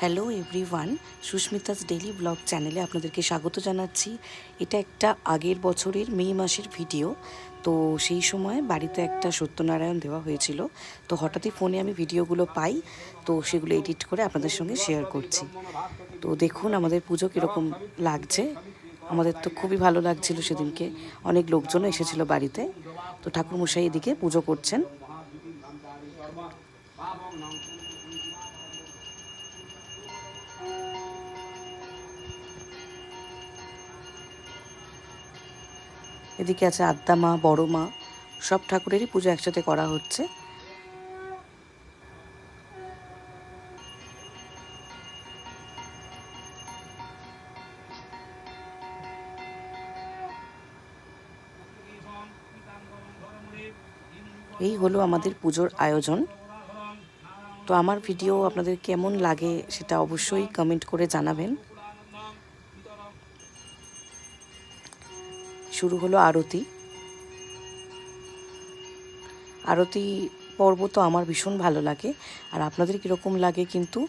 Hello everyone, Susmita's daily blog চ্যানেলে আপনাদেরকে স্বাগত জানাচ্ছি। এটা একটা আগের বছরের মে মাসের ভিডিও। তো সেই সময় বাড়িতে একটা সত্যনারায়ণ দেওয়া হয়েছিল। তো হঠাৎই ফোনে আমি ভিডিওগুলো পাই, তো সেগুলো এডিট করে আপনাদের সঙ্গে শেয়ার করছি। তো দেখুন আমাদের পুজো কীরকম লাগছে। আমাদের তো খুবই ভালো লাগছিল সেদিনকে, অনেক লোকজনও এসেছিল বাড়িতে। তো ঠাকুরমশাই এদিকে পুজো করছেন। এদিকে আছে আদ্যা মা, বড় মা, সব ঠাকুরেরই পুজো একসাথে করা হচ্ছে। এই হলো আমাদের পুজোর আয়োজন। তো আমার ভিডিও আপনাদের কেমন লাগে সেটা অবশ্যই কমেন্ট করে জানাবেন। শুরু হলো আরতি। আরতি পর্ব তো আমার ভীষণ ভালো লাগে, আর আপনাদের কীরকম লাগে কিন্তু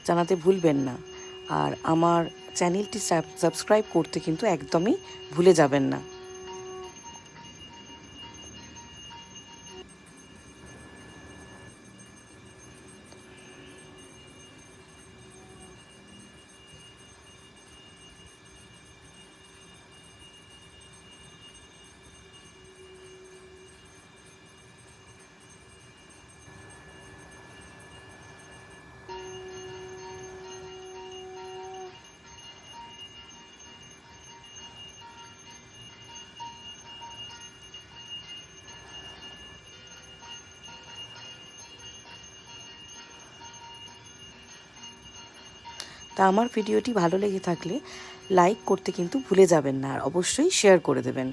জানাতে ভুলবেন না। আর আমার চ্যানেলটি সাবস্ক্রাইব করতে কিন্তু একদমই ভুলে যাবেন না। তা আমার ভিডিওটি ভালো লেগে থাকলে লাইক করতে কিন্তু ভুলে যাবেন না, আর অবশ্যই শেয়ার করে দেবেন।